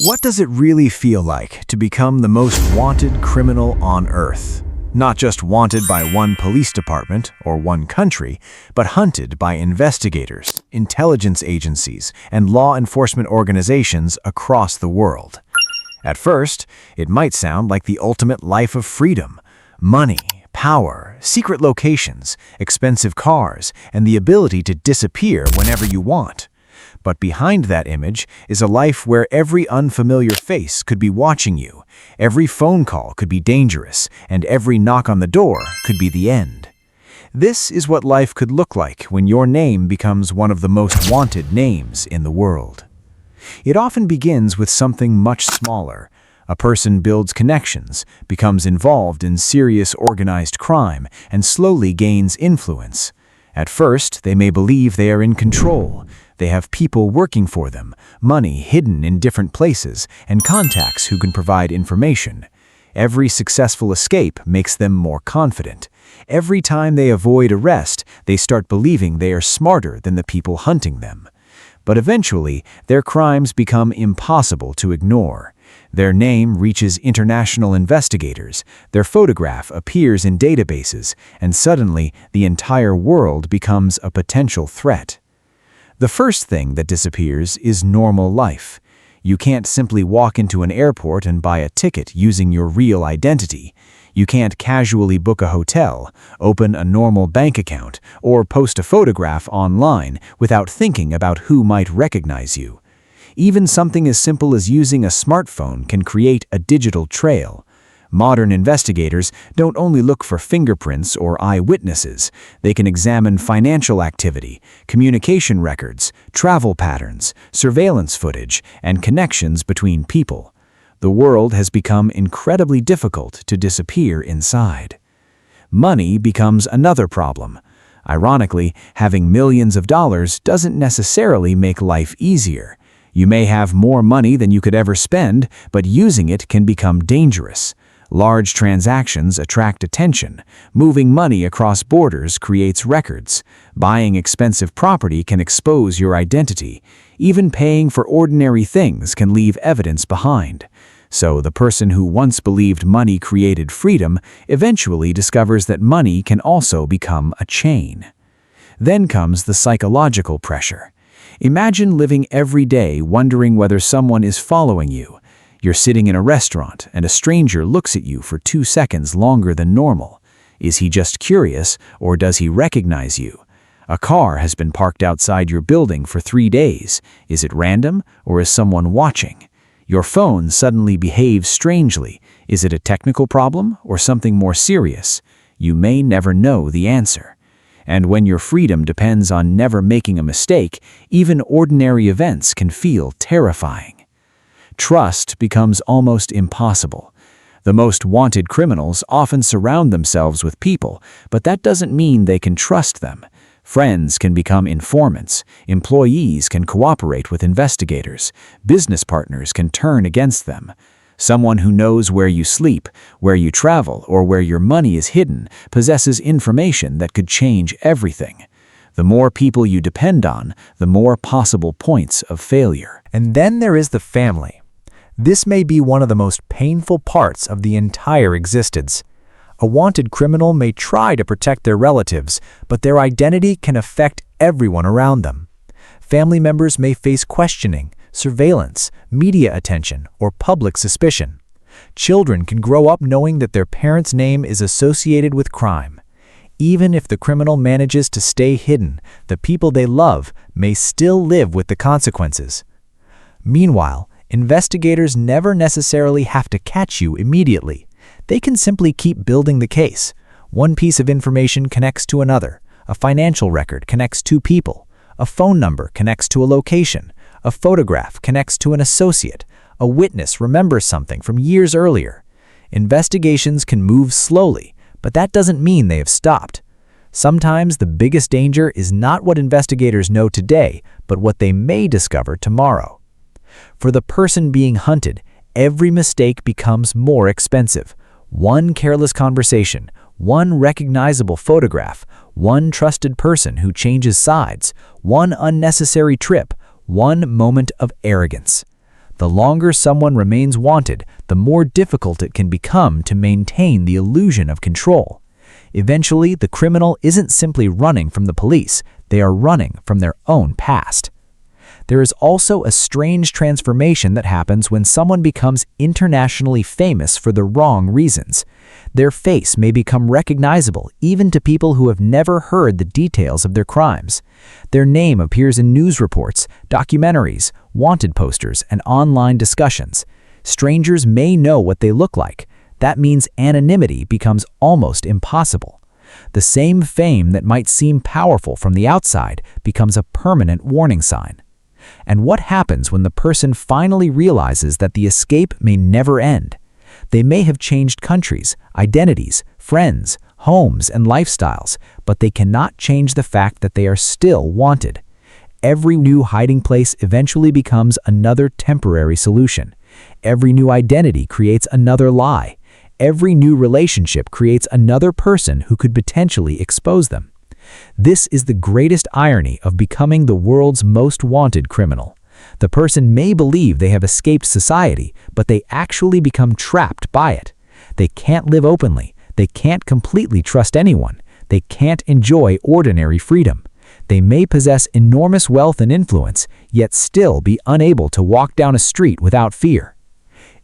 What does it really feel like to become the most wanted criminal on Earth? Not just wanted by one police department or one country, but hunted by investigators, intelligence agencies, and law enforcement organizations across the world. At first, it might sound like the ultimate life of freedom: money, power, secret locations, expensive cars, and the ability to disappear whenever you want. But behind that image is a life where every unfamiliar face could be watching you, every phone call could be dangerous, and every knock on the door could be the end. This is what life could look like when your name becomes one of the most wanted names in the world. It often begins with something much smaller. A person builds connections, becomes involved in serious organized crime, and slowly gains influence. At first, they may believe they are in control. They have people working for them, money hidden in different places, and contacts who can provide information. Every successful escape makes them more confident. Every time they avoid arrest, they start believing they are smarter than the people hunting them. But eventually, their crimes become impossible to ignore. Their name reaches international investigators, their photograph appears in databases, and suddenly the entire world becomes a potential threat. The first thing that disappears is normal life. You can't simply walk into an airport and buy a ticket using your real identity. You can't casually book a hotel, open a normal bank account, or post a photograph online without thinking about who might recognize you. Even something as simple as using a smartphone can create a digital trail. Modern investigators don't only look for fingerprints or eyewitnesses. They can examine financial activity, communication records, travel patterns, surveillance footage, and connections between people. The world has become incredibly difficult to disappear inside. Money becomes another problem. Ironically, having millions of dollars doesn't necessarily make life easier. You may have more money than you could ever spend, but using it can become dangerous. Large transactions attract attention. Moving money across borders creates records. Buying expensive property can expose your identity. Even paying for ordinary things can leave evidence behind. So the person who once believed money created freedom eventually discovers that money can also become a chain. Then comes the psychological pressure. Imagine living every day wondering whether someone is following you. You're sitting in a restaurant and a stranger looks at you for 2 seconds longer than normal. Is he just curious, or does he recognize you? A car has been parked outside your building for 3 days. Is it random, or is someone watching? Your phone suddenly behaves strangely. Is it a technical problem or something more serious? You may never know the answer. And when your freedom depends on never making a mistake, even ordinary events can feel terrifying. Trust becomes almost impossible. The most wanted criminals often surround themselves with people, but that doesn't mean they can trust them. Friends can become informants, employees can cooperate with investigators, business partners can turn against them. Someone who knows where you sleep, where you travel, or where your money is hidden possesses information that could change everything. The more people you depend on, the more possible points of failure. And then there is the family. This may be one of the most painful parts of the entire existence. A wanted criminal may try to protect their relatives, but their identity can affect everyone around them. Family members may face questioning, surveillance, media attention, or public suspicion. Children can grow up knowing that their parents' name is associated with crime. Even if the criminal manages to stay hidden, the people they love may still live with the consequences. Meanwhile, investigators never necessarily have to catch you immediately. They can simply keep building the case. One piece of information connects to another. A financial record connects 2 people. A phone number connects to a location. A photograph connects to an associate. A witness remembers something from years earlier. Investigations can move slowly, but that doesn't mean they have stopped. Sometimes the biggest danger is not what investigators know today, but what they may discover tomorrow. For the person being hunted, every mistake becomes more expensive. One careless conversation, one recognizable photograph, one trusted person who changes sides, one unnecessary trip, one moment of arrogance. The longer someone remains wanted, the more difficult it can become to maintain the illusion of control. Eventually, the criminal isn't simply running from the police, they are running from their own past. There is also a strange transformation that happens when someone becomes internationally famous for the wrong reasons. Their face may become recognizable even to people who have never heard the details of their crimes. Their name appears in news reports, documentaries, wanted posters, and online discussions. Strangers may know what they look like. That means anonymity becomes almost impossible. The same fame that might seem powerful from the outside becomes a permanent warning sign. And what happens when the person finally realizes that the escape may never end? They may have changed countries, identities, friends, homes, and lifestyles, but they cannot change the fact that they are still wanted. Every new hiding place eventually becomes another temporary solution. Every new identity creates another lie. Every new relationship creates another person who could potentially expose them. This is the greatest irony of becoming the world's most wanted criminal. The person may believe they have escaped society, but they actually become trapped by it. They can't live openly. They can't completely trust anyone. They can't enjoy ordinary freedom. They may possess enormous wealth and influence, yet still be unable to walk down a street without fear.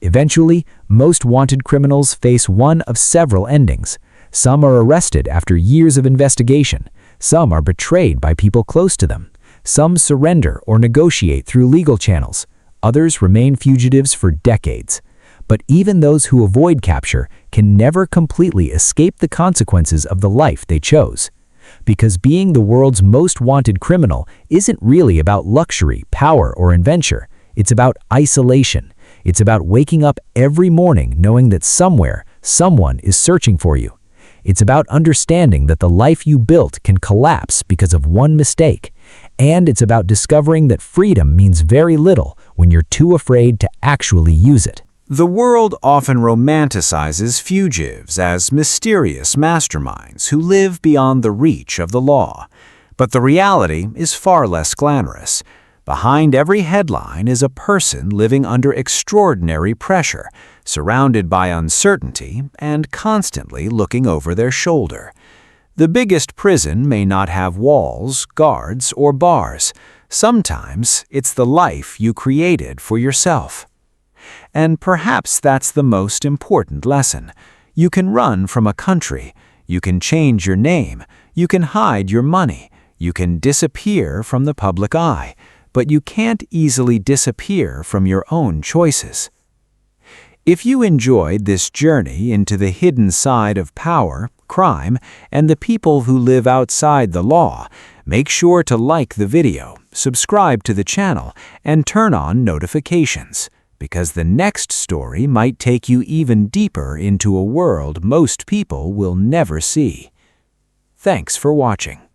Eventually, most wanted criminals face one of several endings. Some are arrested after years of investigation. Some are betrayed by people close to them. Some surrender or negotiate through legal channels. Others remain fugitives for decades. But even those who avoid capture can never completely escape the consequences of the life they chose. Because being the world's most wanted criminal isn't really about luxury, power, or adventure. It's about isolation. It's about waking up every morning knowing that somewhere, someone is searching for you. It's about understanding that the life you built can collapse because of one mistake. And it's about discovering that freedom means very little when you're too afraid to actually use it. The world often romanticizes fugitives as mysterious masterminds who live beyond the reach of the law. But the reality is far less glamorous. Behind every headline is a person living under extraordinary pressure, surrounded by uncertainty and constantly looking over their shoulder. The biggest prison may not have walls, guards, or bars. Sometimes it's the life you created for yourself. And perhaps that's the most important lesson. You can run from a country. You can change your name. You can hide your money. You can disappear from the public eye. But you can't easily disappear from your own choices. If you enjoyed this journey into the hidden side of power, crime, and the people who live outside the law, make sure to like the video, subscribe to the channel, and turn on notifications, because the next story might take you even deeper into a world most people will never see. Thanks for watching.